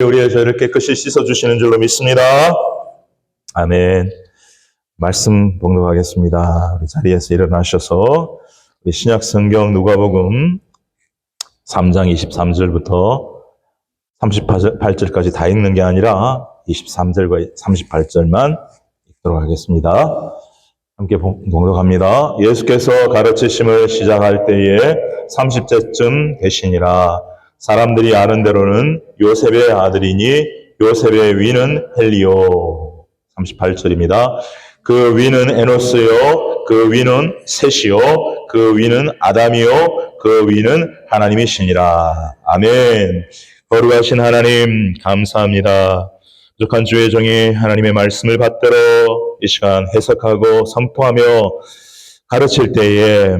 우리의 죄를 깨끗이 씻어주시는 줄로 믿습니다. 아멘. 말씀 봉독하겠습니다. 우리 자리에서 일어나셔서 우리 신약 성경 누가복음 3장 23절부터 38절까지 다 읽는 게 아니라 23절과 38절만 읽도록 하겠습니다. 함께 봉독합니다. 예수께서 가르치심을 시작할 때에 30제쯤 되시니라. 사람들이 아는 대로는 요셉의 아들이니 요셉의 위는 헬리오. 38절입니다. 그 위는 에노스요, 그 위는 셋이요, 그 위는 아담이요, 그 위는 하나님이시니라. 아멘. 거룩하신 하나님 감사합니다. 부족한 주의 종이 하나님의 말씀을 받들어 이 시간 해석하고 선포하며 가르칠 때에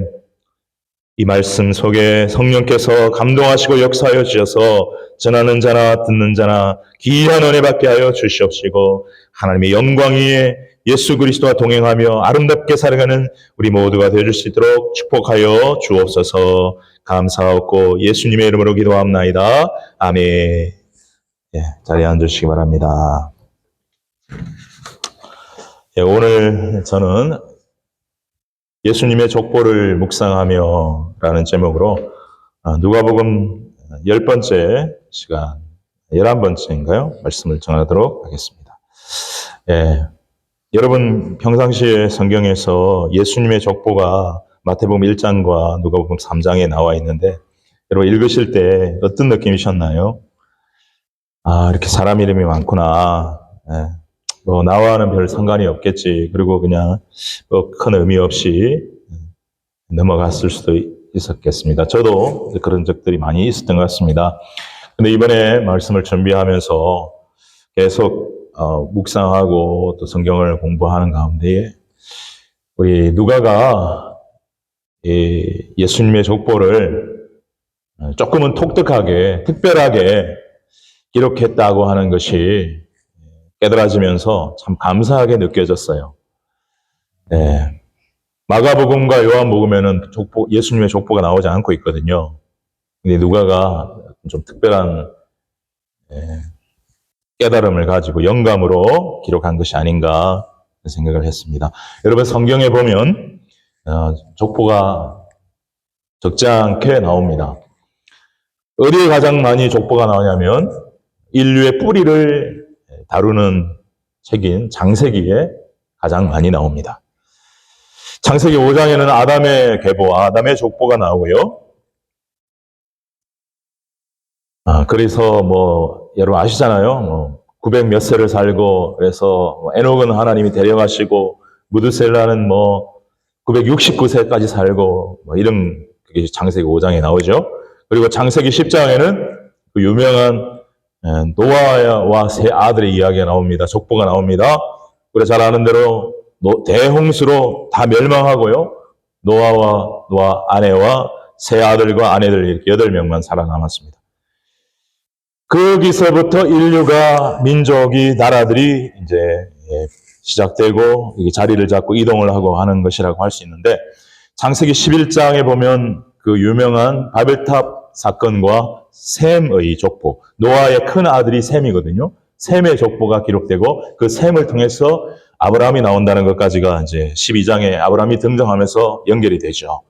이 말씀 속에 성령께서 감동하시고 역사하여 주셔서 전하는 자나 듣는 자나 귀한 은혜 받게 하여 주시옵시고 하나님의 영광 위에 예수 그리스도와 동행하며 아름답게 살아가는 우리 모두가 되어줄 수 있도록 축복하여 주옵소서. 감사하고 예수님의 이름으로 기도합나이다. 아멘. 예, 자리에 앉으시기 바랍니다. 예, 오늘 저는 예수님의 족보를 묵상하며 라는 제목으로 누가복음 10번째 시간, 11번째인가요? 말씀을 전하도록 하겠습니다. 예, 여러분 평상시에 성경에서 예수님의 족보가 마태복음 1장과 누가복음 3장에 나와 있는데 여러분 읽으실 때 어떤 느낌이셨나요? 아, 이렇게 사람 이름이 많구나. 예. 뭐 나와는 별 상관이 없겠지. 그리고 그냥 뭐 큰 의미 없이 넘어갔을 수도 있었겠습니다. 저도 그런 적들이 많이 있었던 것 같습니다. 근데 이번에 말씀을 준비하면서 계속 묵상하고 또 성경을 공부하는 가운데에 우리 누가가 예수님의 족보를 조금은 독특하게, 특별하게 기록했다고 하는 것이 깨달아지면서 참 감사하게 느껴졌어요. 네. 마가복음과 요한복음에는 예수님의 족보가 나오지 않고 있거든요. 근데 누가가 좀 특별한 깨달음을 가지고 영감으로 기록한 것이 아닌가 생각을 했습니다. 여러분 성경에 보면 족보가 적지 않게 나옵니다. 어디에 가장 많이 족보가 나오냐면 인류의 뿌리를 다루는 책인 창세기에 가장 많이 나옵니다. 창세기 5장에는 아담의 계보, 아담의 족보가 나오고요. 그래서 뭐 여러분 아시잖아요. 900 몇 세를 살고 그래서 에녹은 하나님이 데려가시고 무드셀라는 969세까지 살고 이런 그게 창세기 5장에 나오죠. 그리고 창세기 10장에는 그 유명한 노아와 세 아들의 이야기가 나옵니다. 족보가 나옵니다. 우리가 잘 아는 대로 대홍수로 다 멸망하고요. 노아 아내와 세 아들과 아내들 이렇게 8명만 살아남았습니다. 거기서부터 인류가 민족이 나라들이 이제 시작되고 이게 자리를 잡고 이동을 하고 하는 것이라고 할 수 있는데 창세기 11장에 보면 그 유명한 바벨탑 사건과 셈의 족보, 노아의 큰 아들이 셈이거든요. 셈의 족보가 기록되고 그 셈을 통해서 아브라함이 나온다는 것까지가 이제 12장에 아브라함이 등장하면서 연결이 되죠.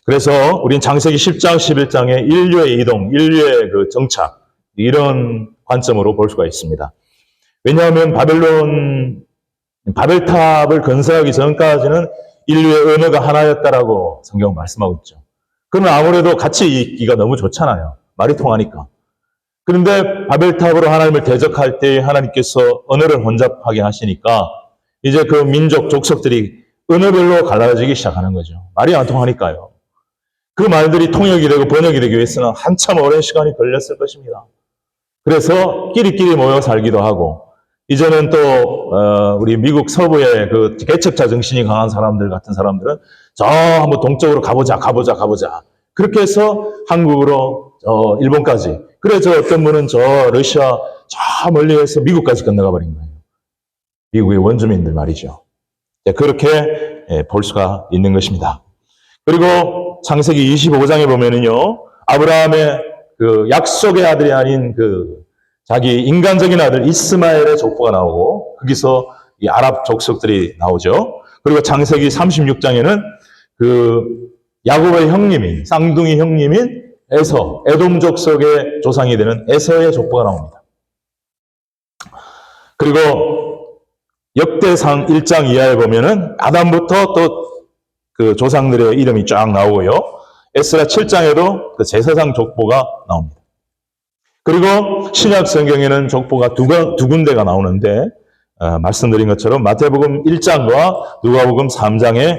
그래서 우린 창세기 10장, 11장에 인류의 이동, 인류의 그 정착 이런 관점으로 볼 수가 있습니다. 왜냐하면 바벨탑을 건설하기 전까지는 인류의 언어가 하나였다라고 성경 말씀하고 있죠. 그러면 아무래도 같이 있기가 너무 좋잖아요. 말이 통하니까. 그런데 바벨탑으로 하나님을 대적할 때 하나님께서 언어를 혼잡하게 하시니까 이제 그 민족, 족속들이 언어별로 갈라지기 시작하는 거죠. 말이 안 통하니까요. 그 말들이 통역이 되고 번역이 되기 위해서는 한참 오랜 시간이 걸렸을 것입니다. 그래서 끼리끼리 모여 살기도 하고 이제는 또 우리 미국 서부의 그 개척자 정신이 강한 사람들 같은 사람들은 저 한번 동쪽으로 가보자. 그렇게 해서 한국으로 일본까지. 그래서 어떤 분은 저 러시아 저 멀리에서 미국까지 건너가 버린 거예요. 미국의 원주민들 말이죠. 그렇게 볼 수가 있는 것입니다. 그리고 창세기 25장에 보면은요, 아브라함의 그 약속의 아들이 아닌 그 자기 인간적인 아들 이스마엘의 족보가 나오고 거기서 이 아랍 족속들이 나오죠. 그리고 창세기 36장에는 그 야곱의 형님인 쌍둥이 형님인 에서, 에돔 족속의 조상이 되는 에서의 족보가 나옵니다. 그리고 역대상 1장 이하에 보면은 아담부터 또 그 조상들의 이름이 쫙 나오고요. 에스라 7장에도 그 제사장 족보가 나옵니다. 그리고 신약 성경에는 족보가 두 군데가 나오는데 말씀드린 것처럼 마태복음 1장과 누가복음 3장에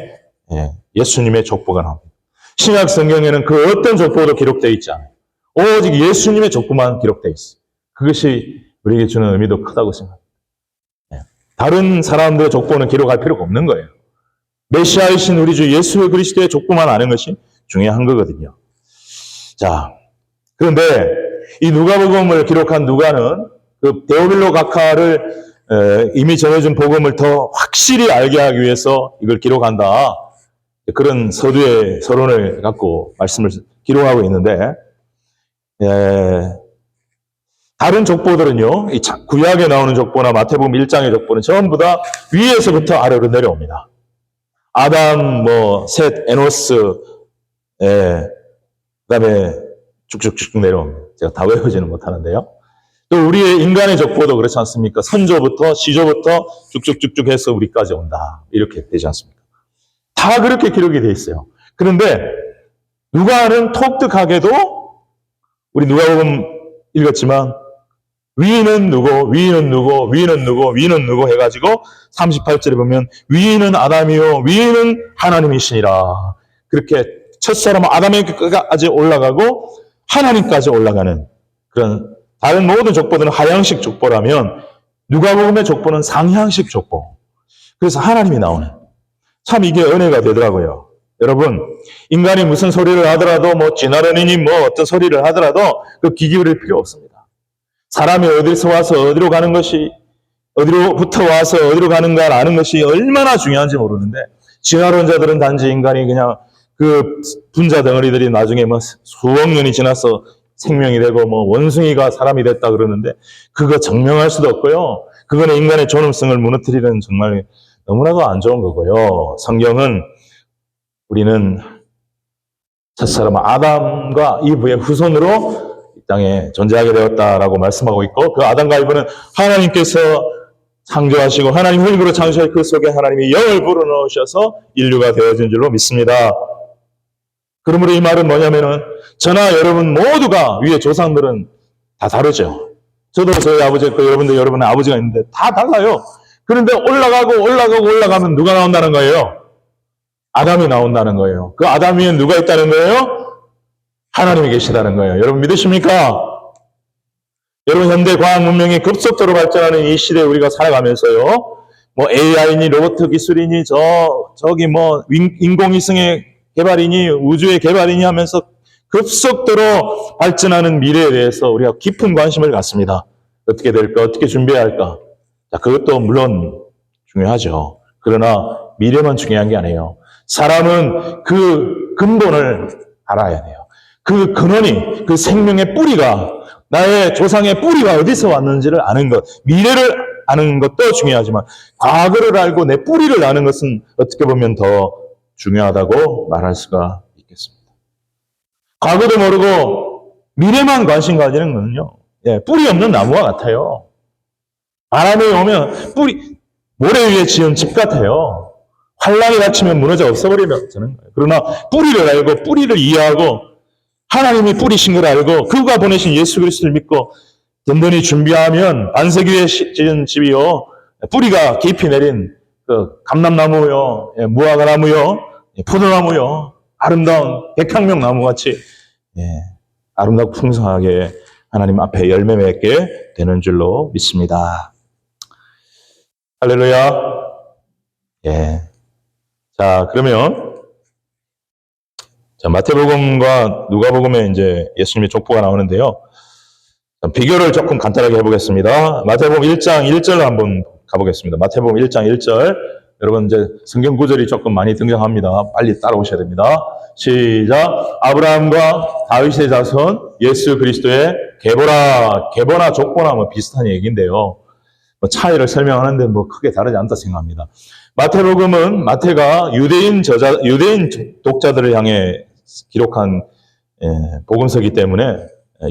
예수님의 족보가 나옵니다. 신약 성경에는 그 어떤 족보도 기록되어 있지 않아요. 오직 예수님의 족보만 기록되어 있어요. 그것이 우리에게 주는 의미도 크다고 생각합니다. 다른 사람들의 족보는 기록할 필요가 없는 거예요. 메시아이신 우리 주 예수 그리스도의 족보만 아는 것이 중요한 거거든요. 자, 그런데 이 누가복음을 기록한 누가는 그 데오빌로 각하를 이미 전해준 복음을 더 확실히 알게 하기 위해서 이걸 기록한다. 그런 서두의 서론을 갖고 말씀을 기록하고 있는데, 다른 족보들은요, 이 구약에 나오는 족보나 마태복음 1장의 족보는 전부 다 위에서부터 아래로 내려옵니다. 아담, 셋, 에노스, 그 다음에 쭉쭉쭉 내려옵니다. 제가 다 외우지는 못하는데요. 또 우리의 인간의 족보도 그렇지 않습니까? 선조부터, 시조부터 쭉쭉쭉쭉 해서 우리까지 온다. 이렇게 되지 않습니까? 다 그렇게 기록이 되어 있어요. 그런데 누가는 독특하게도 우리 누가복음 읽었지만 위는 누구, 위는 누구, 위는 누구, 위는 누구 해가지고 38절에 보면 위는 아담이요, 위는 하나님이시니라. 그렇게 첫사람 아담에게까지 올라가고 하나님까지 올라가는 그런 다른 모든 족보들은 하향식 족보라면 누가복음의 족보는 상향식 족보. 그래서 하나님이 나오는. 참 이게 은혜가 되더라고요. 여러분, 인간이 무슨 소리를 하더라도 쥐나르니니 어떤 소리를 하더라도 그 귀 기울일 필요 없습니다. 사람이 어디서 와서 어디로 가는 것이, 어디로부터 와서 어디로 가는가 아는 것이 얼마나 중요한지 모르는데, 진화론 자들은 단지 인간이 그냥 그 분자 덩어리들이 나중에 수억 년이 지나서 생명이 되고 원숭이가 사람이 됐다 그러는데, 그거 증명할 수도 없고요. 그거는 인간의 존엄성을 무너뜨리는 정말 너무나도 안 좋은 거고요. 성경은 우리는 첫사람 아담과 이브의 후손으로 땅에 존재하게 되었다라고 말씀하고 있고, 그 아담과 이브는 하나님께서 창조하시고 하나님 흙으로 창조하신 그 속에 하나님이 영을 불어넣으셔서 인류가 되어진 줄로 믿습니다. 그러므로 이 말은 뭐냐면은 저나 여러분 모두가 위에 조상들은 다 다르죠. 저도 저희 아버지 있고 여러분도 여러분의 아버지가 있는데 다 달라요. 그런데 올라가면 누가 나온다는 거예요? 아담이 나온다는 거예요. 그 아담 위에 누가 있다는 거예요? 하나님이 계시다는 거예요. 여러분 믿으십니까? 여러분 현대 과학 문명이 급속도로 발전하는 이 시대에 우리가 살아가면서요. AI니 로봇 기술이니 저기 인공위성의 개발이니 우주의 개발이니 하면서 급속도로 발전하는 미래에 대해서 우리가 깊은 관심을 갖습니다. 어떻게 될까? 어떻게 준비해야 할까? 자, 그것도 물론 중요하죠. 그러나 미래만 중요한 게 아니에요. 사람은 그 근본을 알아야 돼요. 그 근원이, 그 생명의 뿌리가, 나의 조상의 뿌리가 어디서 왔는지를 아는 것, 미래를 아는 것도 중요하지만 과거를 알고 내 뿌리를 아는 것은 어떻게 보면 더 중요하다고 말할 수가 있겠습니다. 과거도 모르고 미래만 관심 가지는 것은요, 뿌리 없는 나무와 같아요. 바람이 오면 모래 위에 지은 집 같아요. 환란이 닥치면 무너져 없어버리면 되는 거예요. 그러나 뿌리를 알고 뿌리를 이해하고 하나님이 뿌리신 걸 알고 그가 보내신 예수 그리스도를 믿고 든든히 준비하면 반석 위에 지은 집이요, 뿌리가 깊이 내린 그 감람나무요, 무화과나무요, 포도나무요, 아름다운 백향목 나무같이 아름답고 풍성하게 하나님 앞에 열매 맺게 되는 줄로 믿습니다. 할렐루야. 자, 그러면 마태복음과 누가복음에 이제 예수님의 족보가 나오는데요. 비교를 조금 간단하게 해보겠습니다. 마태복음 1장 1절로 한번 가보겠습니다. 마태복음 1장 1절. 여러분 이제 성경 구절이 조금 많이 등장합니다. 빨리 따라오셔야 됩니다. 시작. 아브라함과 다윗의 자손 예수 그리스도의 계보나 족보나 뭐 비슷한 얘기인데요. 뭐 차이를 설명하는데 뭐 크게 다르지 않다 생각합니다. 마태복음은 마태가 유대인 독자들을 향해 기록한 복음서이기 때문에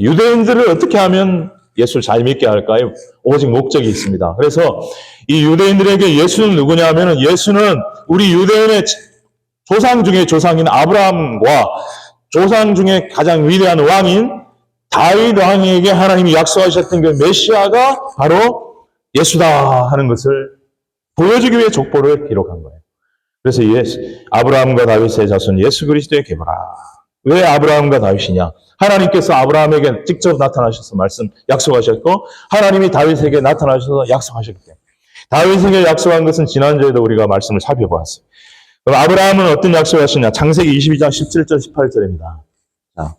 유대인들을 어떻게 하면 예수를 잘 믿게 할까요? 오직 목적이 있습니다. 그래서 이 유대인들에게 예수는 누구냐 하면은 예수는 우리 유대인의 조상 중에 조상인 아브라함과 조상 중에 가장 위대한 왕인 다윗 왕에게 하나님이 약속하셨던 그 메시아가 바로 예수다 하는 것을 보여주기 위해 족보를 기록한 거예요. 그래서 아브라함과 다윗의 자손 예수 그리스도의 계보라. 왜 아브라함과 다윗이냐? 하나님께서 아브라함에게 직접 나타나셔서 약속하셨고 하나님이 다윗에게 나타나셔서 약속하셨기 때문에 다윗에게 약속한 것은 지난주에도 우리가 말씀을 살펴보았어요. 그럼 아브라함은 어떤 약속을 하시냐? 창세기 22장 17절 18절입니다. 자,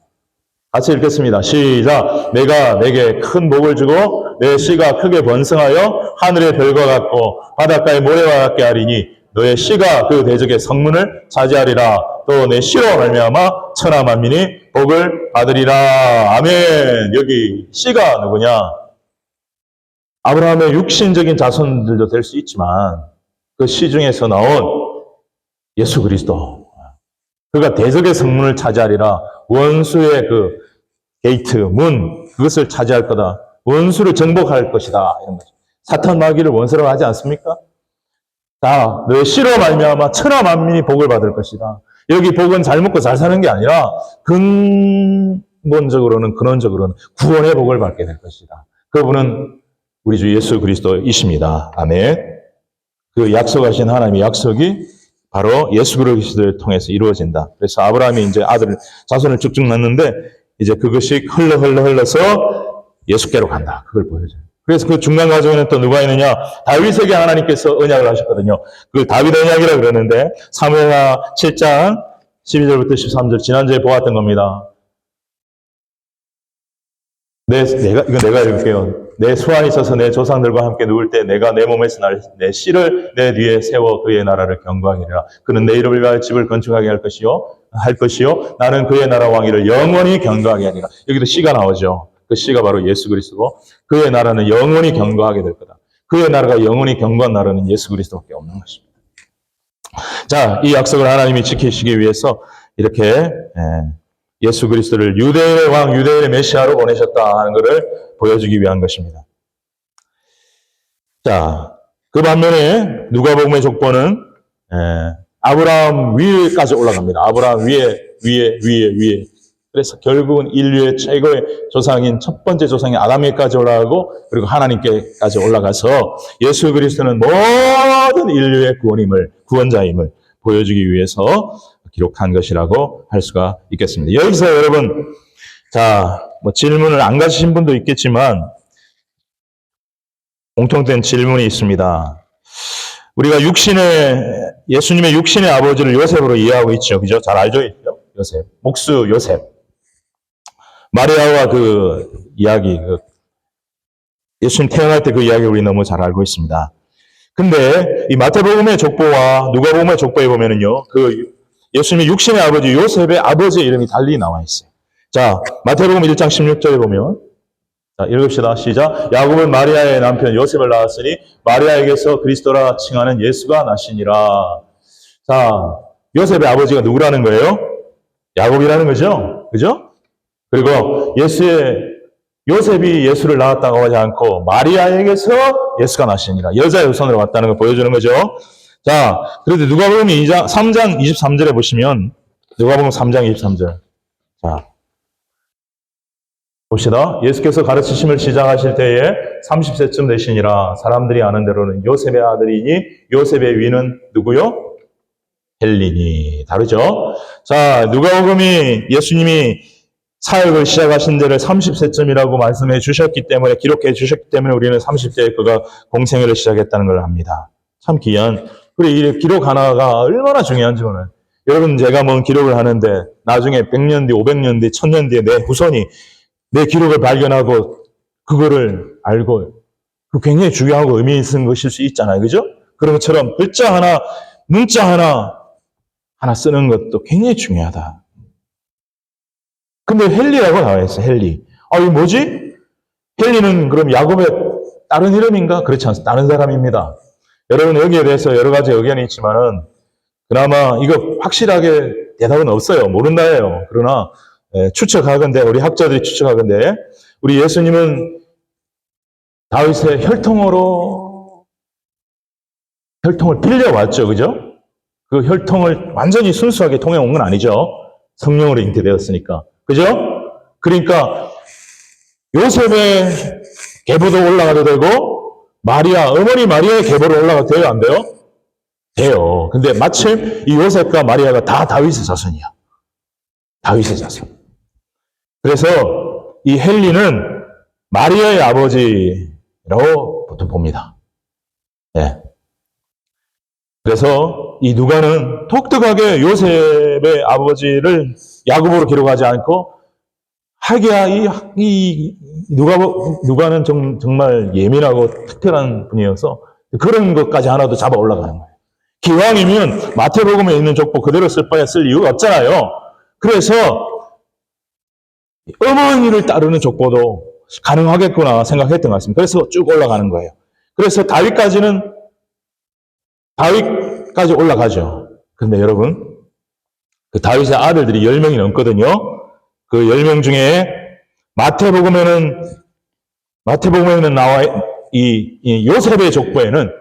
같이 읽겠습니다. 시작. 내가 내게 큰 복을 주고 내 씨가 크게 번성하여 하늘의 별과 같고 바닷가의 모래와 같게 하리니 너의 씨가 그 대적의 성문을 차지하리라. 또 내 씨로 말미암아 천하 만민이 복을 받으리라. 아멘. 여기 씨가 누구냐? 아브라함의 육신적인 자손들도 될 수 있지만 그 씨 중에서 나온 예수 그리스도. 그가 대적의 성문을 차지하리라. 원수의 그 게이트, 문, 그것을 차지할 거다. 원수를 정복할 것이다. 이런 거죠. 사탄 마귀를 원수라고 하지 않습니까? 자, 너의 씨로 말미암아 천하 만민이 복을 받을 것이다. 여기 복은 잘 먹고 잘 사는 게 아니라 근본적으로는 근원적으로는 구원의 복을 받게 될 것이다. 그분은 우리 주 예수 그리스도이십니다. 아멘. 그 약속하신 하나님의 약속이 바로 예수 그리스도를 통해서 이루어진다. 그래서 아브라함이 이제 자손을 쭉쭉 낳는데 이제 그것이 흘러서 예수께로 간다. 그걸 보여줘요. 그래서 그 중간 과정에는 또 누가 있느냐? 다윗에게 하나님께서 언약을 하셨거든요. 그걸 다윗 언약이라고 그러는데 사무엘하 7장 12절부터 13절 지난주에 보았던 겁니다. 내가 읽을게요. 내 수완이 있어서 내 조상들과 함께 누울 때 내가 내 몸에서 내 씨를 내 뒤에 세워 그의 나라를 경고하리라. 그는 내 이름을 위하여 집을 건축하게 할 것이요. 나는 그의 나라 왕위를 영원히 경고하게 하리라. 여기도 씨가 나오죠. 그 씨가 바로 예수 그리스도고 그의 나라는 영원히 경고하게 될 거다. 그의 나라가 영원히 경고한 나라는 예수 그리스도밖에 없는 것입니다. 자, 이 약속을 하나님이 지키시기 위해서 이렇게 예수 그리스도를 유대인의 왕, 유대인의 메시아로 보내셨다 하는 것을 보여주기 위한 것입니다. 자, 그 반면에 누가복음의 족보는 아브라함 위에까지 올라갑니다. 아브라함 위에. 그래서 결국은 인류의 최고의 조상인 첫 번째 조상인 아담에까지 올라가고 그리고 하나님께까지 올라가서 예수 그리스도는 모든 인류의 구원자임을 보여주기 위해서 기록한 것이라고 할 수가 있겠습니다. 여기서 여러분, 자, 뭐 질문을 안 가지신 분도 있겠지만 공통된 질문이 있습니다. 우리가 예수님의 육신의 아버지를 요셉으로 이해하고 있죠. 그죠? 잘 알죠? 요셉. 목수 요셉. 마리아와 그 이야기, 예수님 태어날 때 그 이야기 우리 너무 잘 알고 있습니다. 근데 이 마태복음의 족보와 누가복음의 족보에 보면은요, 예수님의 육신의 아버지 요셉의 아버지의 이름이 달리 나와 있어요. 자, 마태복음 1장 16절에 보면, 자, 읽읍시다. 시작. 야곱은 마리아의 남편 요셉을 낳았으니 마리아에게서 그리스도라 칭하는 예수가 나시니라. 자, 요셉의 아버지가 누구라는 거예요? 야곱이라는 거죠. 그죠? 그리고 요셉이 예수를 낳았다고 하지 않고 마리아에게서 예수가 나시니라. 여자의 후손으로 왔다는 걸 보여주는 거죠. 자, 그런데 누가복음 3장 23절에 보시면 누가복음 3장 23절. 자, 봅시다. 예수께서 가르치심을 시작하실 때에 30세쯤 되시니라. 사람들이 아는 대로는 요셉의 아들이니 요셉의 위는 누구요? 헬리니. 다르죠? 자, 누가복음이 예수님이 사역을 시작하신 데를 30세쯤이라고 말씀해 주셨기 때문에, 기록해 주셨기 때문에 우리는 30세에 그가 공생애를 시작했다는 걸 압니다. 참 귀한, 그리고 이 기록 하나가 얼마나 중요한지 오늘. 여러분, 제가 뭔 기록을 하는데 나중에 100년 뒤, 500년 뒤, 1000년 뒤에 내 후손이 내 기록을 발견하고 그거를 알고 그 굉장히 중요하고 의미 있는 것일 수 있잖아요. 그죠? 그런 것처럼 글자 하나, 문자 하나 하나 쓰는 것도 굉장히 중요하다. 근데 헨리라고 나와 있어, 헨리. 이거 뭐지? 헨리는 그럼 야곱의 다른 이름인가? 그렇지 않습니다. 다른 사람입니다. 여러분 여기에 대해서 여러 가지 의견이 있지만은 그나마 이거 확실하게 대답은 없어요. 모른다예요. 그러나 추측하건대, 우리 학자들이 추측하건대 우리 예수님은 다윗의 혈통을 빌려왔죠. 그죠? 그 혈통을 완전히 순수하게 통해온 건 아니죠. 성령으로 잉태되었으니까. 그죠? 그러니까 요셉의 계보도 올라가도 되고 어머니 마리아의 계보로 올라가도 돼요? 안 돼요? 돼요. 근데 마침 이 요셉과 마리아가 다 다윗의 자손이야. 다윗의 자손. 그래서 이 헨리는 마리아의 아버지라고 보통 봅니다. 네. 그래서 이 누가는 독특하게 요셉의 아버지를 야곱으로 기록하지 않고 하기야 이 누가는 정말 예민하고 특별한 분이어서 그런 것까지 하나도 잡아 올라가는 거예요. 기왕이면 마태복음에 있는 족보 그대로 쓸 바에 쓸 이유가 없잖아요. 그래서 어머니를 따르는 족보도 가능하겠구나 생각했던 것 같습니다. 그래서 쭉 올라가는 거예요. 그래서 다윗까지 올라가죠. 근데 여러분, 그 다윗의 아들들이 10명이 넘거든요. 그 10명 중에 마태복음에는 나와 이 요셉의 족보에는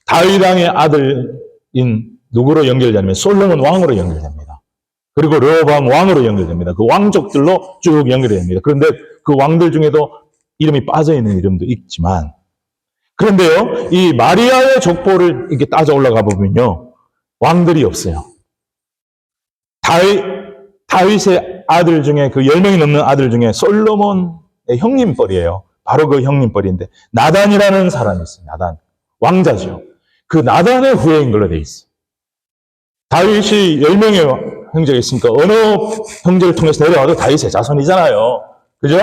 다윗 왕의 아들인 누구로 연결되냐면 솔로몬 왕으로 연결됩니다. 그리고 르호보암 왕으로 연결됩니다. 그 왕족들로 쭉 연결이 됩니다. 그런데 그 왕들 중에도 이름이 빠져있는 이름도 있지만, 그런데요, 이 마리아의 족보를 이렇게 따져 올라가 보면요, 왕들이 없어요. 다윗의 아들 중에 그 10명이 넘는 아들 중에 솔로몬의 형님뻘이에요. 바로 그 형님뻘인데 나단이라는 사람이 있어요. 나단. 왕자죠. 그 나단의 후예인 걸로 돼 있어요. 다윗이 10명의 형제가 있으니까 어느 형제를 통해서 내려와도 다윗의 자손이잖아요. 그죠?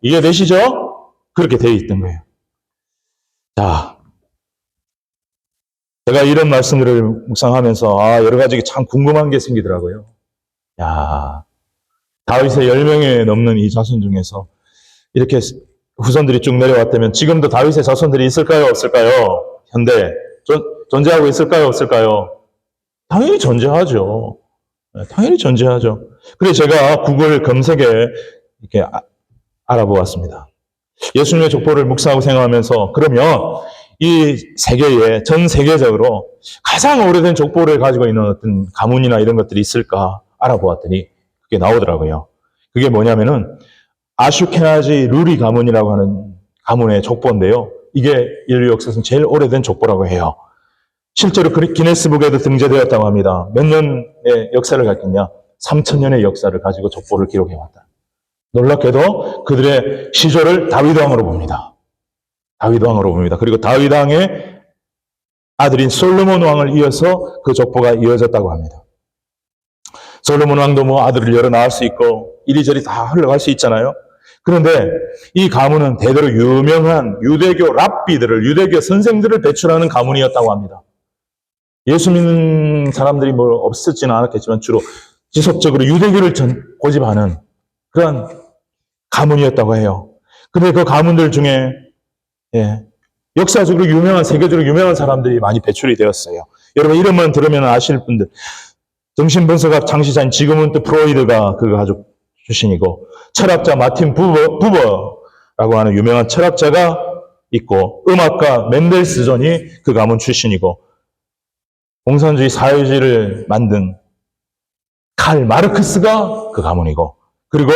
이해되시죠? 그렇게 돼 있던 거예요. 자, 제가 이런 말씀들을 묵상하면서 여러 가지 참 궁금한 게 생기더라고요. 다윗의 10명에 넘는 이 자손 중에서 이렇게 후손들이 쭉 내려왔다면 지금도 다윗의 자손들이 있을까요? 없을까요? 현대 존재하고 있을까요? 없을까요? 당연히 존재하죠. 당연히 존재하죠. 그래서 제가 구글 검색에 이렇게 알아보았습니다. 예수님의 족보를 묵상하고 생각하면서 그러면 이 세계에 전 세계적으로 가장 오래된 족보를 가지고 있는 어떤 가문이나 이런 것들이 있을까 알아보았더니 그게 나오더라고요. 그게 뭐냐면은 아슈케나지 루리 가문이라고 하는 가문의 족보인데요. 이게 인류 역사상 제일 오래된 족보라고 해요. 실제로 기네스북에도 등재되었다고 합니다. 몇 년의 역사를 갖겠냐? 3,000년의 역사를 가지고 족보를 기록해왔다. 놀랍게도 그들의 시조를 다윗 왕으로 봅니다. 다윗 왕으로 봅니다. 그리고 다윗 왕의 아들인 솔로몬 왕을 이어서 그 족보가 이어졌다고 합니다. 솔로몬 왕도 아들을 여러 낳을 수 있고 이리저리 다 흘러갈 수 있잖아요. 그런데 이 가문은 대대로 유명한 유대교 랍비들을, 유대교 선생들을 배출하는 가문이었다고 합니다. 예수 믿는 사람들이 없었지는 않았겠지만 주로 지속적으로 유대교를 고집하는 그런 가문이었다고 해요. 근데 그 가문들 중에 역사적으로 유명한, 세계적으로 유명한 사람들이 많이 배출이 되었어요. 여러분 이름만 들으면 아실 분들, 정신분석학 창시자인 지그문트 프로이드가 그 가족 출신이고, 철학자 마틴 부버라고 하는 유명한 철학자가 있고, 음악가 멘델스존이 그 가문 출신이고, 공산주의 사회주의를 만든 칼 마르크스가 그 가문이고, 그리고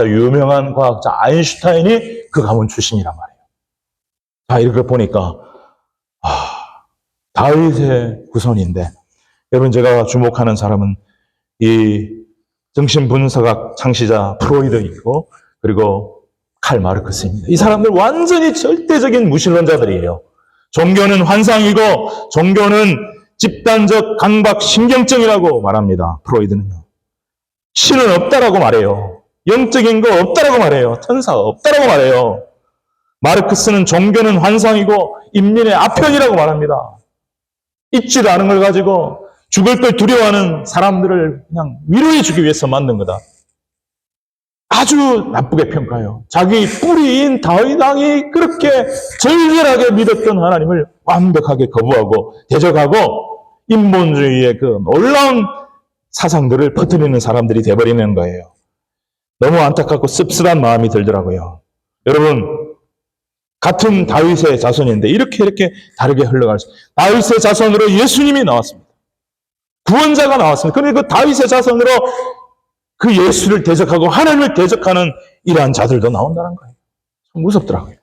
유명한 과학자 아인슈타인이 그 가문 출신이란 말이에요. 자, 이렇게 보니까 다윗의 후손인데, 여러분 제가 주목하는 사람은 이 정신분석학 창시자 프로이드이고, 그리고 칼 마르크스입니다. 이 사람들 완전히 절대적인 무신론자들이에요. 종교는 환상이고 종교는 집단적 강박 신경증이라고 말합니다. 프로이드는요. 신은 없다라고 말해요. 영적인 거 없다라고 말해요. 천사 없다라고 말해요. 마르크스는 종교는 환상이고 인민의 아편이라고 말합니다. 있지도 않은 걸 가지고 죽을 걸 두려워하는 사람들을 그냥 위로해 주기 위해서 만든 거다. 아주 나쁘게 평가해요. 자기 뿌리인 다윗 왕이 그렇게 절절하게 믿었던 하나님을 완벽하게 거부하고 대적하고 인본주의의 그 놀라운 사상들을 퍼뜨리는 사람들이 돼버리는 거예요. 너무 안타깝고 씁쓸한 마음이 들더라고요. 여러분, 같은 다윗의 자손인데 이렇게 다르게 흘러갈 수. 다윗의 자손으로 예수님이 나왔습니다. 구원자가 나왔습니다. 그런데 그 다윗의 자손으로 그 예수를 대적하고 하나님을 대적하는 이러한 자들도 나온다는 거예요. 참 무섭더라고요.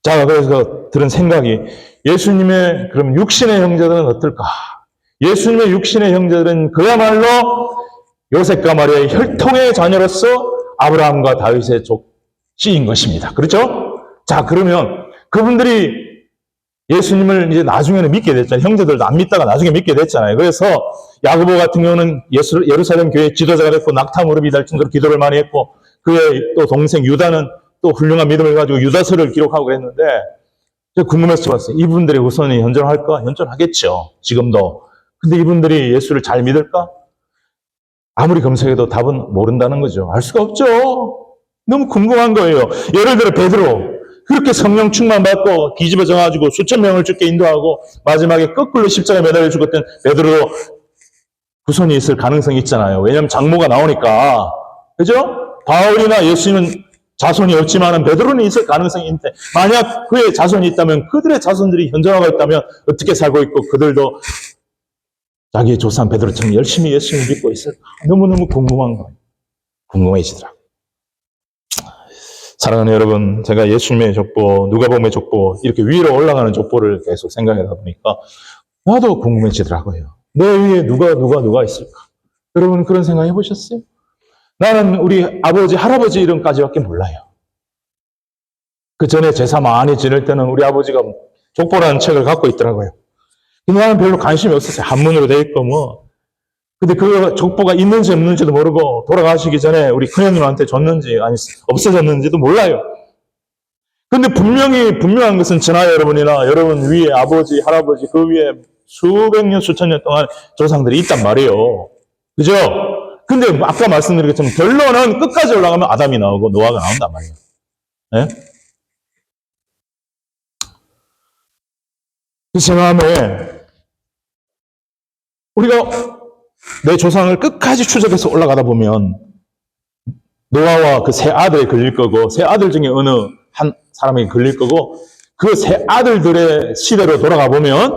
자, 그래서 들은 생각이 예수님의 그럼 육신의 형제들은 어떨까? 예수님의 육신의 형제들은 그야말로 요셉과 마리아의 혈통의 자녀로서 아브라함과 다윗의 족씨인 것입니다. 그렇죠? 자, 그러면 그분들이 예수님을 이제 나중에는 믿게 됐잖아요. 형제들도 안 믿다가 나중에 믿게 됐잖아요. 그래서 야고보 같은 경우는 예루살렘 교회 지도자가 됐고 낙타 무릎이 달 정도로 기도를 많이 했고 그의 또 동생 유다는 또 훌륭한 믿음을 가지고 유다서를 기록하고 그랬는데 궁금해서 봤어요. 이분들이 우선이 현존할까? 현존하겠죠. 지금도. 근데 이분들이 예수를 잘 믿을까? 아무리 검색해도 답은 모른다는 거죠. 알 수가 없죠. 너무 궁금한 거예요. 예를 들어 베드로. 그렇게 성령 충만받고 뒤집어져가지고 수천 명을 죽게 인도하고 마지막에 거꾸로 십자가에 매달려 죽었던 베드로 후손이 있을 가능성이 있잖아요. 왜냐하면 장모가 나오니까. 그죠? 바울이나 예수님은 자손이 없지만 베드로는 있을 가능성이 있는데 만약 그의 자손이 있다면 그들의 자손들이 현존하고 있다면 어떻게 살고 있고 그들도 자기의 조상 베드로처럼 열심히 예수님을 믿고 있을까? 너무너무 궁금한 거예요. 궁금해지더라고요. 사랑하는 여러분, 제가 예수님의 족보, 누가복음의 족보, 이렇게 위로 올라가는 족보를 계속 생각하다 보니까 나도 궁금해지더라고요. 내 위에 누가 있을까? 여러분 그런 생각 해보셨어요? 나는 우리 아버지, 할아버지 이름까지밖에 몰라요. 그 전에 제사 많이 지낼 때는 우리 아버지가 족보라는 책을 갖고 있더라고요. 근데 나는 별로 관심이 없었어요. 한문으로 돼 있고 뭐. 근데 그 족보가 있는지 없는지도 모르고 돌아가시기 전에 우리 큰형님한테 줬는지 아니 없어졌는지도 몰라요. 근데 분명한 것은 전하 여러분이나 여러분 위에 아버지, 할아버지 그 위에 수백 년, 수천 년 동안 조상들이 있단 말이에요. 그죠? 근데 아까 말씀드린 것처럼 결론은 끝까지 올라가면 아담이 나오고 노아가 나온단 말이에요. 네? 제 마음에 우리가 내 조상을 끝까지 추적해서 올라가다 보면 노아와 그 세 아들에 걸릴 거고 세 아들 중에 어느 한 사람에게 걸릴 거고 그 세 아들들의 시대로 돌아가 보면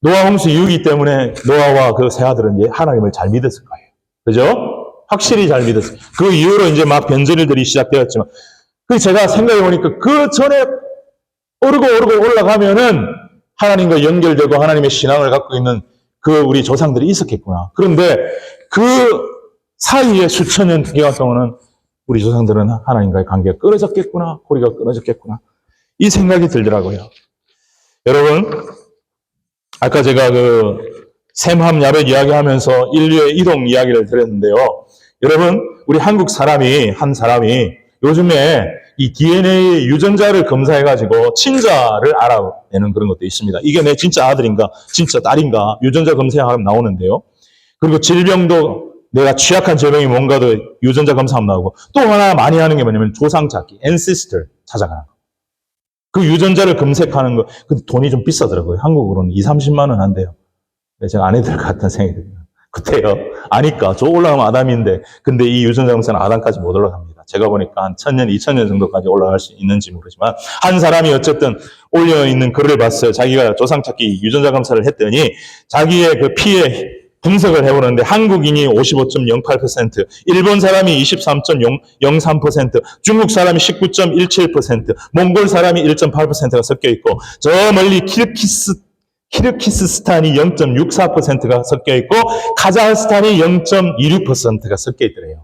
노아 홍수 이후이기 때문에 노아와 그 세 아들은 이제 하나님을 잘 믿었을 거예요. 그죠? 확실히 잘 믿었어요. 그 이후로 이제 막 변절들이 시작되었지만 그 제가 생각해 보니까 그 전에 오르고 올라가면은 하나님과 연결되고 하나님의 신앙을 갖고 있는 그 우리 조상들이 있었겠구나. 그런데 그 사이에 수천 년 기간 동안은 우리 조상들은 하나님과의 관계가 끊어졌겠구나. 고리가 끊어졌겠구나. 이 생각이 들더라고요. 여러분, 아까 제가 셈함 야벳 이야기하면서 인류의 이동 이야기를 드렸는데요. 여러분, 우리 한국 한 사람이 요즘에 이 DNA 유전자를 검사해가지고 친자를 알아내는 그런 것도 있습니다. 이게 내 진짜 아들인가, 진짜 딸인가, 유전자 검사하면 나오는데요. 그리고 질병도 내가 취약한 질병이 뭔가도 유전자 검사하면 나오고, 또 하나 많이 하는 게 뭐냐면 조상 찾기, ancestor 찾아가는 거. 그 유전자를 검색하는 거, 근데 돈이 좀 비싸더라고요. 한국으로는 20-30만 원 한대요. 제가 안 해도 될 것 같다는 생각이 듭니다. 그때요. 아니까. 저 올라가면 아담인데, 근데 이 유전자 검사는 아담까지 못 올라갑니다. 제가 보니까 한 1000년, 2000년 정도까지 올라갈 수 있는지 모르지만, 한 사람이 어쨌든 올려있는 글을 봤어요. 자기가 조상 찾기 유전자 검사를 했더니, 자기의 그 피에 분석을 해보는데, 한국인이 55.08%, 일본 사람이 23.03%, 중국 사람이 19.17%, 몽골 사람이 1.8%가 섞여 있고, 저 멀리 키르기스스탄이 0.64%가 섞여 있고 카자흐스탄이 0.26%가 섞여 있더래요.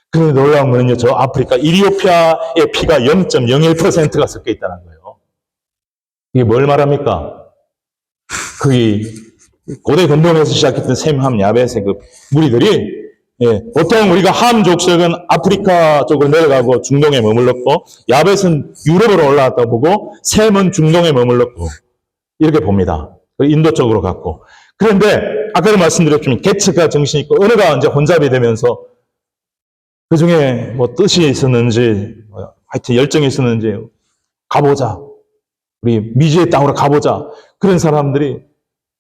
근데 놀라운 거는요. 저 아프리카 이리오피아의 피가 0.01%가 섞여 있다는 거예요. 이게 뭘 말합니까? 그게 고대 근동에서 시작했던 셈함 야벳의 그 무리들이 보통 우리가 함 족속은 아프리카 쪽으로 내려가고 중동에 머물렀고 야벳은 유럽으로 올라왔다고 보고 셈은 중동에 머물렀고 이렇게 봅니다. 인도 쪽으로 갔고. 그런데 아까도 말씀드렸지만 개체가 정신이 있고 언어가 이제 혼잡이 되면서 그 중에 뭐 뜻이 있었는지 하여튼 열정이 있었는지 가보자. 우리 미지의 땅으로 가보자. 그런 사람들이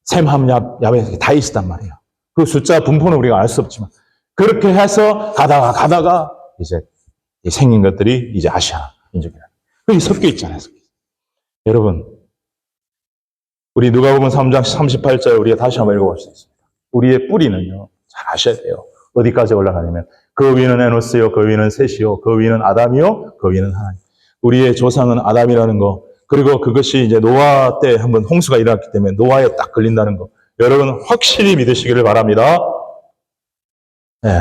샘함 야베 다 있었단 말이에요. 그 숫자 분포는 우리가 알 수 없지만 그렇게 해서 가다가 이제 생긴 것들이 이제 아시아 민족이라. 그게 섞여 있잖아요. 여러분, 우리 누가복음 3장 38절 우리가 다시 한번 읽어볼 수 있습니다. 우리의 뿌리는요, 잘 아셔야 돼요. 어디까지 올라가냐면 그 위는 에노스요, 그 위는 셋이요, 그 위는 아담이요, 그 위는 하나님. 우리의 조상은 아담이라는 거, 그리고 그것이 이제 노아 때 한번 홍수가 일어났기 때문에 노아에 딱 걸린다는 거. 여러분 확실히 믿으시기를 바랍니다. 네.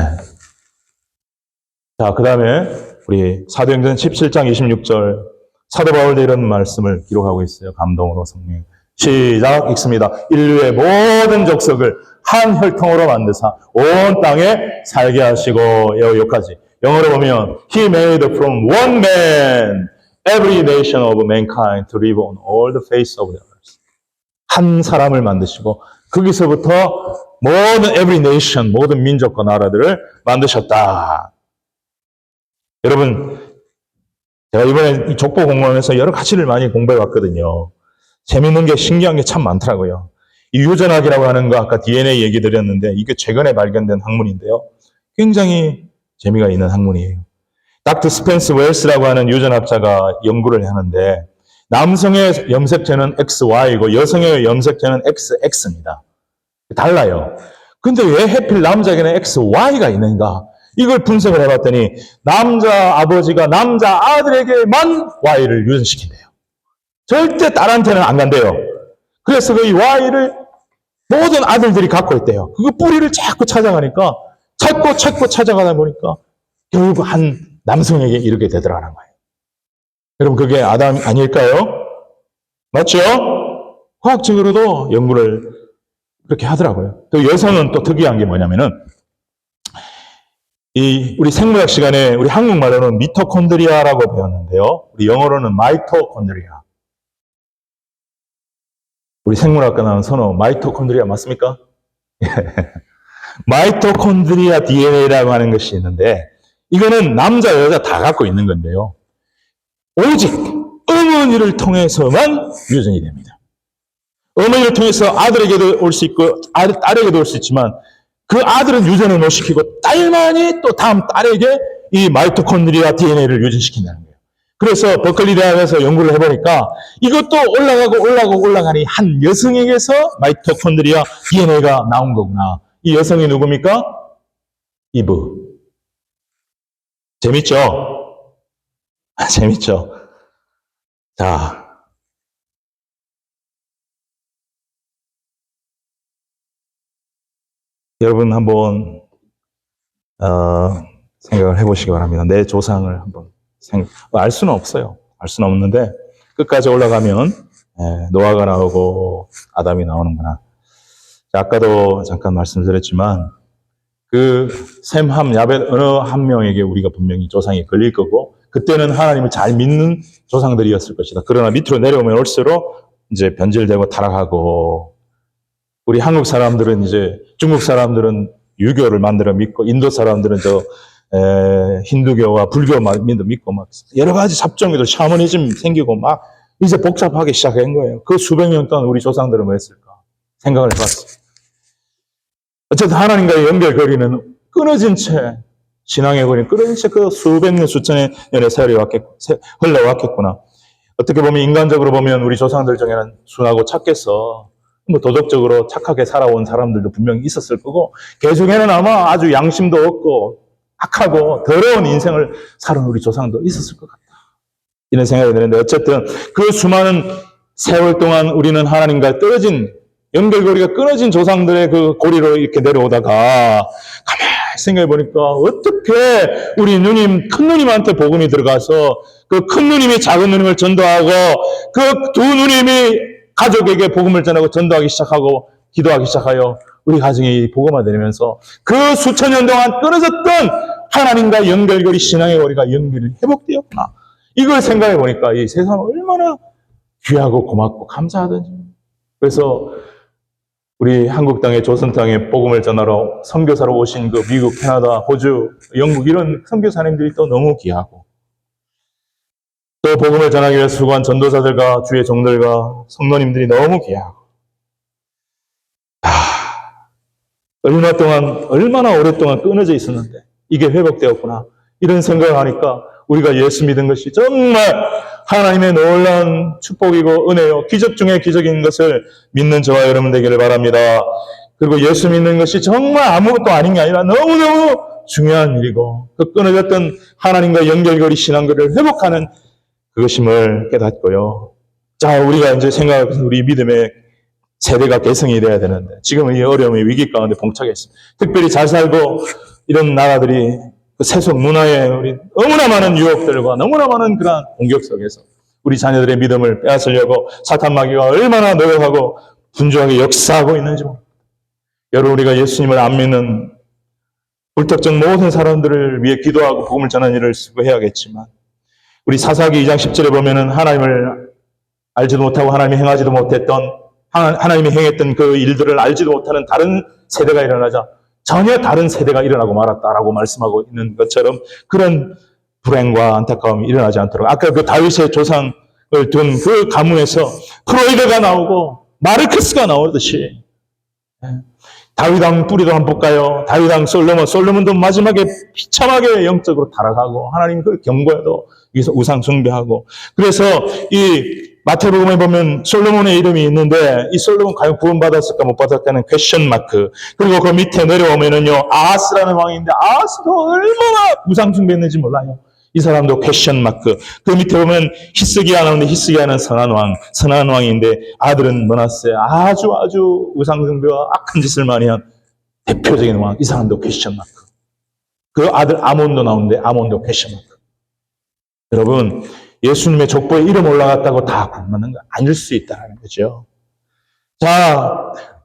자, 그 다음에 우리 사도행전 17장 26절 사도 바울도 이런 말씀을 기록하고 있어요. 감동으로 성령. 시작 읽습니다. 인류의 모든 족속을 한 혈통으로 만드사 온 땅에 살게 하시고 여기까지. 영어로 보면 He made from one man every nation of mankind to live on all the face of the earth. 한 사람을 만드시고 거기서부터 모든 every nation, 모든 민족과 나라들을 만드셨다. 여러분, 제가 이번에 이 족보 공부하면서 여러 가지를 많이 공부해 왔거든요. 재밌는 게 신기한 게 참 많더라고요. 이 유전학이라고 하는 거 아까 DNA 얘기 드렸는데 이게 최근에 발견된 학문인데요. 굉장히 재미가 있는 학문이에요. 닥터 스펜스 웰스라고 하는 유전학자가 연구를 하는데 남성의 염색체는 XY이고 여성의 염색체는 XX입니다. 달라요. 근데 왜 하필 남자에게는 XY가 있는가? 이걸 분석을 해봤더니 남자 아버지가 남자 아들에게만 Y를 유전시킨대요. 절대 딸한테는 안 간대요. 그래서 그 Y를 모든 아들들이 갖고 있대요. 그 뿌리를 자꾸 찾아가니까 찾고 찾아가다 보니까 결국 한 남성에게 이렇게 되더라는 거예요. 여러분 그게 아담 아닐까요? 맞죠? 과학적으로도 연구를 그렇게 하더라고요. 또 여성은 또 특이한 게 뭐냐면은 우리 생물학 시간에 우리 한국말로는 미토콘드리아라고 배웠는데요. 우리 영어로는 마이토콘드리아. 우리 생물학과 나온 선호 마이토콘드리아 맞습니까? 마이토콘드리아 DNA라고 하는 것이 있는데 이거는 남자 여자 다 갖고 있는 건데요. 오직 어머니를 통해서만 유전이 됩니다. 어머니를 통해서 아들에게도 올 수 있고 딸에게도 올 수 있지만 그 아들은 유전을 못 시키고 딸만이 또 다음 딸에게 이 마이토콘드리아 DNA를 유전시킨다는 거예요. 그래서 버클리 대학에서 연구를 해보니까 이것도 올라가니 한 여성에게서 마이토콘드리아 DNA가 나온 거구나. 이 여성이 누굽니까? 이브. 재밌죠? 재밌죠? 자. 여러분 한번 생각을 해보시기 바랍니다. 내 조상을 한번 알 수는 없어요. 알 수는 없는데 끝까지 올라가면 노아가 나오고 아담이 나오는구나. 아까도 잠깐 말씀드렸지만 그 셈, 함, 야벳 어느 한 명에게 우리가 분명히 조상이 걸릴 거고 그때는 하나님을 잘 믿는 조상들이었을 것이다. 그러나 밑으로 내려오면 올수록 이제 변질되고 타락하고 우리 한국 사람들은 이제 중국 사람들은 유교를 만들어 믿고 인도 사람들은 힌두교와 불교 믿고 막 여러 가지 잡종이들 샤머니즘 생기고 막 이제 복잡하게 시작한 거예요. 그 수백 년 동안 우리 조상들은 뭐 했을까? 생각을 해봤어요. 어쨌든 하나님과의 연결고리는 끊어진 채 신앙의 고리는 끊어진 채 그 수백 년 수천 년의 세월이 흘러왔겠구나. 어떻게 보면 인간적으로 보면 우리 조상들 중에는 순하고 착해서 뭐 도덕적으로 착하게 살아온 사람들도 분명히 있었을 거고 그 중에는 아마 아주 양심도 없고 악하고 더러운 인생을 살은 우리 조상도 있었을 것 같다. 이런 생각이 드는데 어쨌든 그 수많은 세월 동안 우리는 하나님과 떨어진 연결고리가 끊어진 조상들의 그 고리로 이렇게 내려오다가 가만히 생각해 보니까 어떻게 우리 누님, 큰 누님한테 복음이 들어가서 그 큰 누님이 작은 누님을 전도하고 그 두 누님이 가족에게 복음을 전하고 전도하기 시작하고 기도하기 시작하여 우리 가정이 복음화되면서 그 수천 년 동안 끊어졌던 하나님과 연결고리, 신앙의 고리가 연결이 회복되었구나. 이걸 생각해 보니까 이 세상은 얼마나 귀하고 고맙고 감사하든지. 그래서 우리 한국 땅에 조선 땅에 복음을 전하러 선교사로 오신 그 미국, 캐나다, 호주, 영국 이런 선교사님들이 또 너무 귀하고 또 복음을 전하기 위해 수고한 전도사들과 주의 종들과 성도님들이 너무 귀하고 얼마나 오랫동안 끊어져 있었는데 이게 회복되었구나. 이런 생각을 하니까 우리가 예수 믿은 것이 정말 하나님의 놀라운 축복이고 은혜요. 기적 중에 기적인 것을 믿는 저와 여러분 되기를 바랍니다. 그리고 예수 믿는 것이 정말 아무것도 아닌 게 아니라 너무너무 중요한 일이고 그 끊어졌던 하나님과 연결고리 신앙거리를 회복하는 그것임을 깨닫고요. 자, 우리가 이제 생각하는 우리 믿음의 세대가 개성이 돼야 되는데 지금은 이 어려움의 위기 가운데 봉착했습니다. 특별히 잘 살고 이런 나라들이 그 세속 문화의 우리 너무나 많은 유혹들과 너무나 많은 그러한 공격 속에서 우리 자녀들의 믿음을 빼앗으려고 사탄 마귀가 얼마나 노력하고 분주하게 역사하고 있는지 여러분 우리가 예수님을 안 믿는 불특정 모든 사람들을 위해 기도하고 복음을 전하는 일을 쓰고 해야겠지만 우리 사사기 2장 10절에 보면은 하나님을 알지도 못하고 하나님이 행하지도 못했던 하나님이 행했던 그 일들을 알지도 못하는 다른 세대가 일어나자 전혀 다른 세대가 일어나고 말았다라고 말씀하고 있는 것처럼 그런 불행과 안타까움이 일어나지 않도록 아까 그 다윗의 조상을 둔 그 가문에서 프로이드가 나오고 마르크스가 나오듯이 다윗왕 뿌리도 한번 볼까요? 다윗왕 솔로몬도 마지막에 비참하게 영적으로 타락하고 하나님 그 경고에도 여기서 우상 숭배하고 그래서 이 마태복음에 보면 솔로몬의 이름이 있는데 이 솔로몬 과연 구원받았을까 못 받았다는 퀘션 마크 그리고 그 밑에 내려오면은요 아하스라는 왕인데 아하스도 얼마나 우상 숭배했는지 몰라요. 이 사람도 퀘션 마크 그 밑에 보면 히스기야 나오는데 히스기야는 선한 왕인데 아들은 므낫세 아주 우상 숭배와 악한 짓을 많이 한 대표적인 왕 이 사람도 퀘션 마크 그 아들 아몬도 나오는데 아몬도 퀘션 마크 여러분 예수님의 족보에 이름 올라갔다고 다 구원받는 거 아닐 수 있다는 거죠. 자,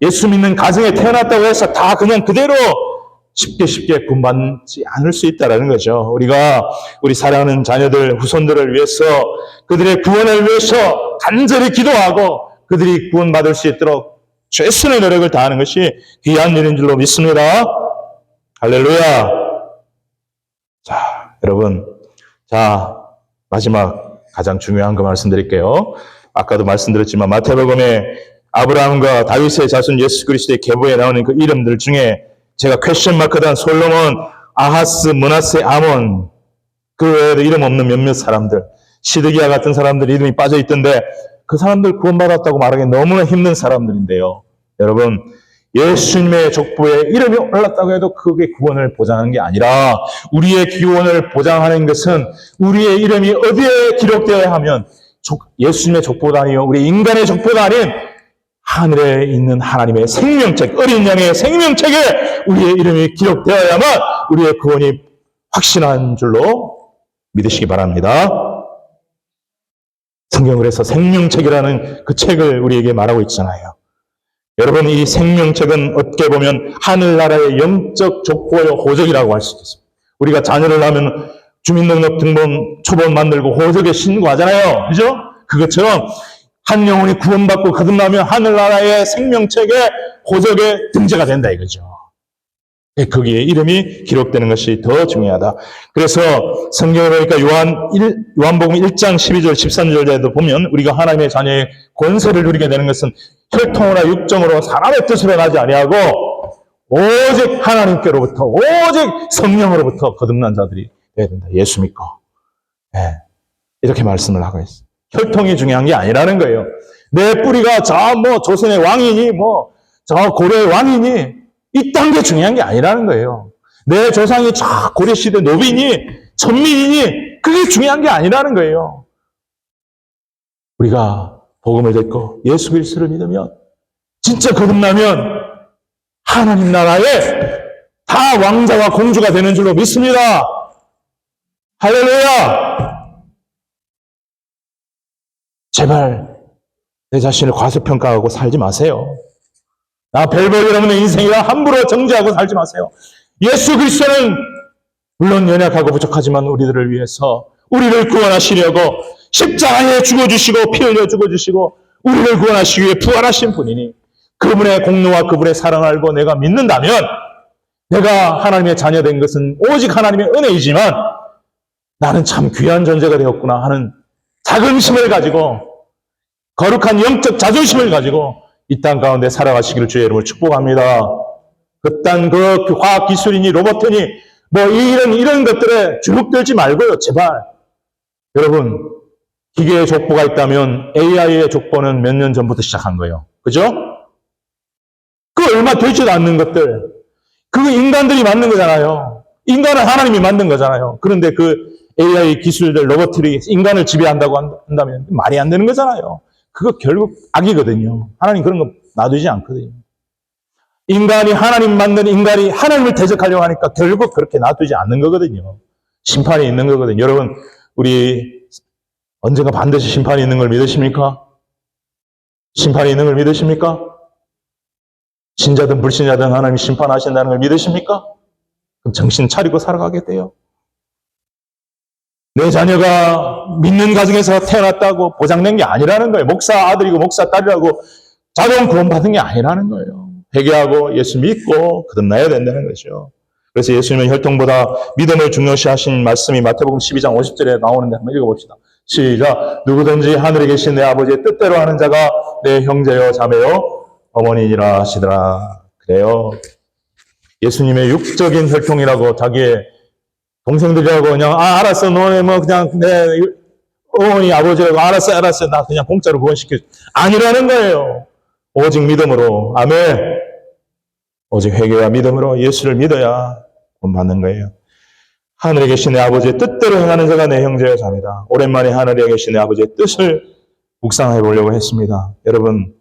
예수 믿는 가정에 태어났다고 해서 다 그냥 그대로 쉽게 구원받지 않을 수 있다는 거죠. 우리가 우리 사랑하는 자녀들, 후손들을 위해서 그들의 구원을 위해서 간절히 기도하고 그들이 구원받을 수 있도록 최선의 노력을 다하는 것이 귀한 일인 줄로 믿습니다. 할렐루야. 자, 여러분. 자, 마지막 가장 중요한 거 말씀드릴게요. 아까도 말씀드렸지만 마태복음에 아브라함과 다윗의 자손 예수 그리스도의 계보에 나오는 그 이름들 중에 제가 퀘션 마크단 솔로몬, 아하스, 므낫세, 아몬 그 외에도 이름 없는 몇몇 사람들 시드기야 같은 사람들 이름이 빠져 있던데 그 사람들 구원받았다고 말하기 너무나 힘든 사람들인데요. 여러분 예수님의 족보에 이름이 올랐다고 해도 그게 구원을 보장하는 게 아니라 우리의 구원을 보장하는 것은 우리의 이름이 어디에 기록되어야 하면 예수님의 족보가 아니요 우리 인간의 족보가 아닌 하늘에 있는 하나님의 생명책, 어린 양의 생명책에 우리의 이름이 기록되어야만 우리의 구원이 확신한 줄로 믿으시기 바랍니다. 성경은 그래서 생명책이라는 그 책을 우리에게 말하고 있잖아요. 여러분 이 생명책은 어떻게 보면 하늘나라의 영적 족보요 호적이라고 할 수 있습니다. 우리가 자녀를 낳으면 주민등록등본 초본 만들고 호적에 신고하잖아요. 그죠? 그것처럼 한 영혼이 구원받고 거듭나면 하늘나라의 생명책에 호적에 등재가 된다 이거죠. 거기에 이름이 기록되는 것이 더 중요하다. 그래서 성경에 보니까 요한복음 1장 12절 13절에도 보면 우리가 하나님의 자녀의 권세를 누리게 되는 것은 혈통으로 육정으로 사람의 뜻으로 나지 아니하고 오직 하나님께로부터 오직 성령으로부터 거듭난 자들이 되어야 된다. 예수 믿고 이렇게 말씀을 하고 있어요. 혈통이 중요한 게 아니라는 거예요. 내 뿌리가 조선의 왕이니 저 고려의 왕이니 이딴 게 중요한 게 아니라는 거예요. 내 조상이 저 고려시대 노비니 천민이니 그게 중요한 게 아니라는 거예요. 우리가 복음을 듣고 예수 그리스도를 믿으면 진짜 거듭나면 하나님 나라에 다 왕자와 공주가 되는 줄로 믿습니다. 할렐루야. 제발 내 자신을 과소평가하고 살지 마세요. 나 별볼일 없는 인생이라 함부로 정죄하고 살지 마세요. 예수 그리스도는 물론 연약하고 부족하지만 우리들을 위해서 우리를 구원하시려고 십자가에 죽어주시고 피 흘려 죽어주시고 우리를 구원하시기 위해 부활하신 분이니 그분의 공로와 그분의 사랑을 알고 내가 믿는다면 내가 하나님의 자녀된 것은 오직 하나님의 은혜이지만 나는 참 귀한 존재가 되었구나 하는 자긍심을 가지고 거룩한 영적 자존심을 가지고 이 땅 가운데 살아가시기를 주의 이름으로 축복합니다. 그딴 그 과학기술이니 로봇이니 뭐 이런 것들에 주눅들지 말고요. 제발. 여러분, 기계의 족보가 있다면 AI의 족보는 몇 년 전부터 시작한 거예요. 그죠? 그 얼마 되지도 않는 것들. 그거 인간들이 만든 거잖아요. 인간은 하나님이 만든 거잖아요. 그런데 그 AI 기술들, 로봇들이 인간을 지배한다고 한다면 말이 안 되는 거잖아요. 그거 결국 악이거든요. 하나님 그런 거 놔두지 않거든요. 인간이 하나님 만든 인간이 하나님을 대적하려고 하니까 결국 그렇게 놔두지 않는 거거든요. 심판이 있는 거거든요. 여러분, 우리 언젠가 반드시 심판이 있는 걸 믿으십니까? 심판이 있는 걸 믿으십니까? 신자든 불신자든 하나님이 심판하신다는 걸 믿으십니까? 그럼 정신 차리고 살아가게 돼요. 내 자녀가 믿는 가정에서 태어났다고 보장된 게 아니라는 거예요. 목사 아들이고 목사 딸이라고 자동 구원받은 게 아니라는 거예요. 회개하고 예수 믿고 거듭나야 된다는 거죠. 그래서 예수님은 혈통보다 믿음을 중요시하신 말씀이 마태복음 12장 50절에 나오는데 한번 읽어봅시다. 시작. 누구든지 하늘에 계신 내 아버지의 뜻대로 하는 자가 내 형제요 자매요 어머니니라 하시더라. 그래요. 예수님의 육적인 혈통이라고 자기의 동생들이라고 그냥 알았어 너네 뭐 그냥 내 어머니 아버지라고 알았어 나 그냥 공짜로 구원시켜 아니라는 거예요. 오직 믿음으로 아멘. 오직 회개와 믿음으로 예수를 믿어야 구원받는 거예요. 하늘에 계신 내 아버지의 뜻대로 행하는 자가 내 형제여 자매다. 오랜만에 하늘에 계신 내 아버지의 뜻을 묵상해 보려고 했습니다. 여러분,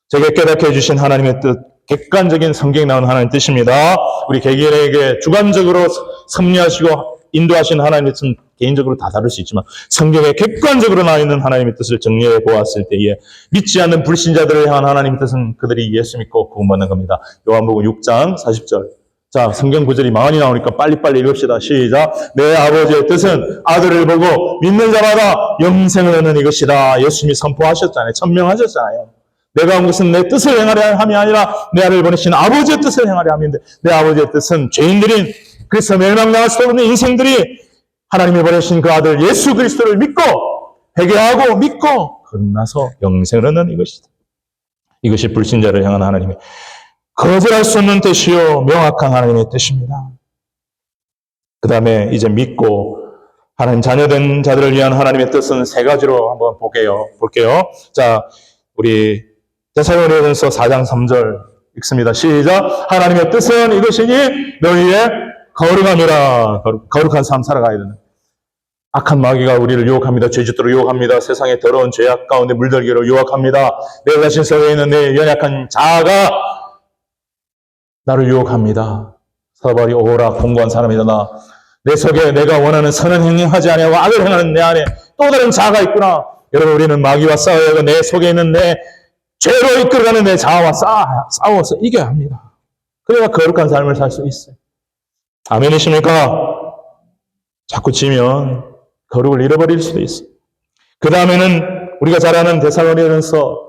제게 깨닫게 해주신 하나님의 뜻, 객관적인 성경에 나온 하나님의 뜻입니다. 우리 개개인에게 주관적으로 섭리하시고 인도하신 하나님의 뜻은 개인적으로 다 다를 수 있지만 성경에 객관적으로 나와 있는 하나님의 뜻을 정리해 보았을 때에 믿지 않는 불신자들을 향한 하나님의 뜻은 그들이 예수 믿고 구원받는 겁니다. 요한복음 6장 40절. 자, 성경 구절이 많이 나오니까 빨리빨리 읽읍시다. 시작. 내 아버지의 뜻은 아들을 보고 믿는 자마다 영생을 얻는 이것이다. 예수님이 선포하셨잖아요. 천명하셨잖아요. 내가 온 것은 내 뜻을 행하려 함이 아니라 내 아들을 보내신 아버지의 뜻을 행하려 함인데 내 아버지의 뜻은 죄인들인 그래서 멸망당할 수 없는 인생들이 하나님이 보내신 그 아들 예수 그리스도를 믿고 회개하고 믿고 끝나서 영생을 얻는 이것이다. 이것이 불신자를 향한 하나님의 거절할 수 없는 뜻이요 명확한 하나님의 뜻입니다. 그 다음에 이제 믿고 하나님 자녀된 자들을 위한 하나님의 뜻은 세 가지로 한번 볼게요. 자, 우리 데살로니가전서 4장 3절 읽습니다. 시작. 하나님의 뜻은 이것이니 너희의 거룩함이라. 거룩한 삶 살아가야 되는. 악한 마귀가 우리를 유혹합니다. 죄짓도록 유혹합니다. 세상의 더러운 죄악 가운데 물들기로 유혹합니다. 내 자신 속에 있는 내 연약한 자아가 나를 유혹합니다. 서발이 오라 공고한 사람이다. 내 속에 내가 원하는 선은 행하지 아니하고 악을 행하는 내 안에 또 다른 자아가 있구나. 여러분, 우리는 마귀와 싸워야 하고 내 속에 있는 내 죄로 이끌어가는 내 자아와 싸워서 이겨야 합니다. 그래야 거룩한 삶을 살 수 있어요. 아멘이십니까? 자꾸 지면 거룩을 잃어버릴 수도 있어요. 그 다음에는 우리가 잘 아는 데살로니가전서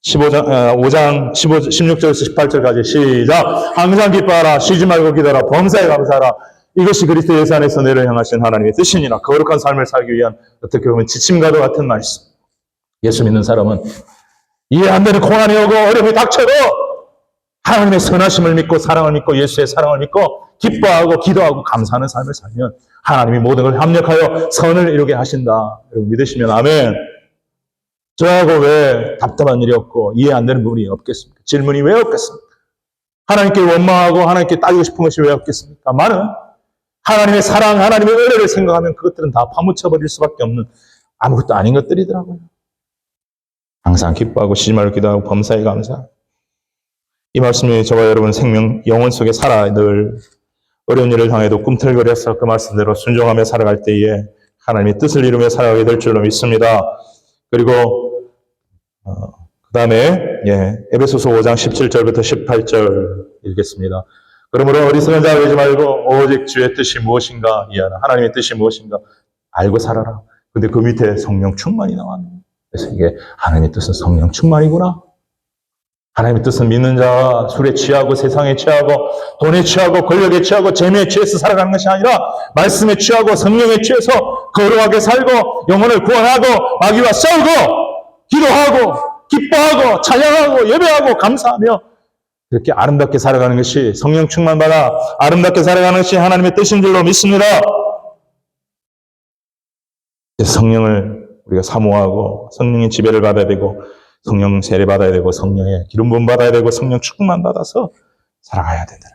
5장 16절에서 18절까지 시작. 항상 기뻐하라. 쉬지 말고 기도하라. 범사에 감사하라. 이것이 그리스도 예수 안에서 너를 향하신 하나님의 뜻이니라. 거룩한 삶을 살기 위한 어떻게 보면 지침과도 같은 말씀. 예수 믿는 사람은 이해 안 되는 고난이 오고 어려움이 닥쳐도 하나님의 선하심을 믿고 사랑을 믿고 예수의 사랑을 믿고 기뻐하고 기도하고 감사하는 삶을 살면 하나님이 모든 걸 합력하여 선을 이루게 하신다. 여러분 믿으시면 아멘. 저하고 왜 답답한 일이 없고 이해 안 되는 부분이 없겠습니까? 질문이 왜 없겠습니까? 하나님께 원망하고 하나님께 따지고 싶은 것이 왜 없겠습니까? 많은 하나님의 사랑, 하나님의 은혜를 생각하면 그것들은 다 파묻혀버릴 수밖에 없는 아무것도 아닌 것들이더라고요. 항상 기뻐하고 쉬지 말고 기도하고 범사에 감사. 이 말씀이 저와 여러분 생명, 영혼 속에 살아 늘 어려운 일을 당해도 꿈틀거려서 그 말씀대로 순종하며 살아갈 때에 하나님의 뜻을 이루며 살아가게 될 줄로 믿습니다. 그리고 그 다음에 에베소서 5장 17절부터 18절 읽겠습니다. 그러므로 어리석은 자가 되지 말고 오직 주의 뜻이 무엇인가 이해하라. 하나님의 뜻이 무엇인가 알고 살아라. 근데 그 밑에 성령 충만이 나왔네요. 그래서 이게 하나님의 뜻은 성령 충만이구나. 하나님의 뜻은 믿는 자가 술에 취하고 세상에 취하고 돈에 취하고 권력에 취하고 재미에 취해서 살아가는 것이 아니라 말씀에 취하고 성령에 취해서 거룩하게 살고 영혼을 구원하고 마귀와 싸우고 기도하고 기뻐하고 찬양하고 예배하고 감사하며 그렇게 아름답게 살아가는 것이 성령 충만받아 아름답게 살아가는 것이 하나님의 뜻인 줄로 믿습니다. 성령을 우리가 사모하고 성령의 지배를 받아야 되고 성령 세례 받아야 되고 성령의 기름 부음 받아야 되고 성령 충만 받아서 살아가야 된다.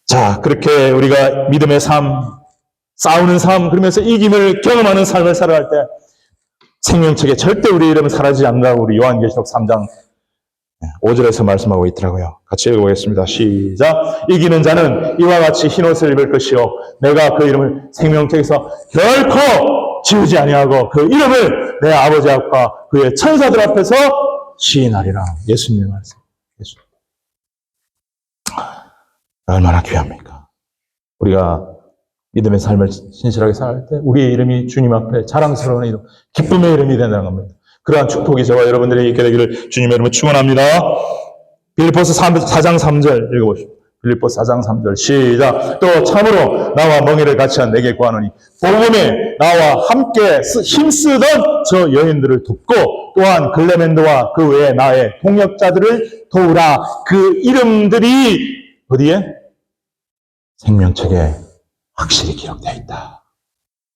자, 그렇게 우리가 믿음의 삶, 싸우는 삶, 그러면서 이김을 경험하는 삶을 살아갈 때 생명책에 절대 우리 이름은 사라지지 않는다고 우리 요한계시록 3장 5절에서 말씀하고 있더라고요. 같이 읽어보겠습니다. 시작. 이기는 자는 이와 같이 흰옷을 입을 것이요 내가 그 이름을 생명책에서 결코 지우지 아니하고 그 이름을 내 아버지 앞과 그의 천사들 앞에서 시인하리라. 예수님의 말씀. 예수. 얼마나 귀합니까? 우리가 믿음의 삶을 신실하게 살 때 우리의 이름이 주님 앞에 자랑스러운 이름, 기쁨의 이름이 된다는 겁니다. 그러한 축복이 저와 여러분들에게 있게 되기를 주님의 이름으로 축원합니다. 빌립보서 4장 3절 읽어보십시오. 빌립보서 4장 3절 시작. 또 참으로 나와 멍에를 같이 한 내게 구하노니 복음에 나와 함께 힘쓰던 저 여인들을 돕고 또한 글레멘드와 그 외에 나의 동역자들을 도우라. 그 이름들이 어디에? 생명책에 확실히 기록되어 있다.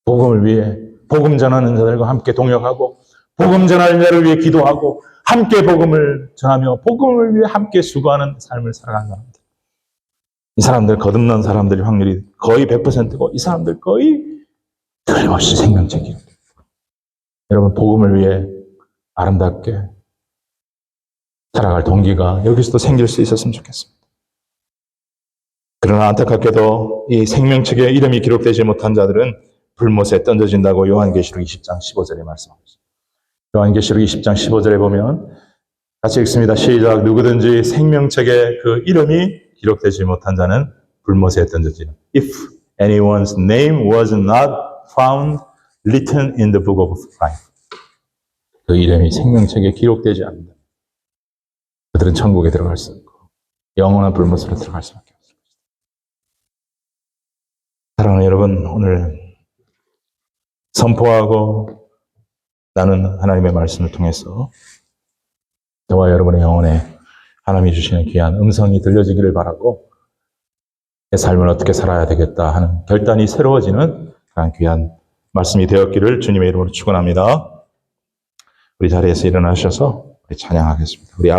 복음을 위해 복음 전하는 자들과 함께 동역하고 복음 전하는 자를 위해 기도하고 함께 복음을 전하며 복음을 위해 함께 수고하는 삶을 살아가는 사람들. 이 사람들 거듭난 사람들의 확률이 거의 100%고 이 사람들 거의 틀림없이 생명책이에요. 여러분 복음을 위해 아름답게 살아갈 동기가 여기서도 생길 수 있었으면 좋겠습니다. 그러나 안타깝게도 이 생명책에 이름이 기록되지 못한 자들은 불못에 던져진다고 요한계시록 20장 15절에 말씀하고 있습니다. 요한계시록 20장 15절에 보면 같이 읽습니다. 시작. 누구든지 생명책에 그 이름이 기록되지 못한 자는 불못에 던져지는. If anyone's name was not found written in the book of life. 그 이름이 생명책에 기록되지 않는다. 그들은 천국에 들어갈 수 없고 영원한 불못으로 들어갈 수밖에 없습니다. 사랑하는 여러분, 오늘 선포하고 나는 하나님의 말씀을 통해서 저와 여러분의 영혼에 하나님이 주시는 귀한 음성이 들려지기를 바라고 내 삶을 어떻게 살아야 되겠다 하는 결단이 새로워지는 그런 귀한 말씀이 되었기를 주님의 이름으로 축원합니다. 우리 자리에서 일어나셔서 우리 찬양하겠습니다. 우리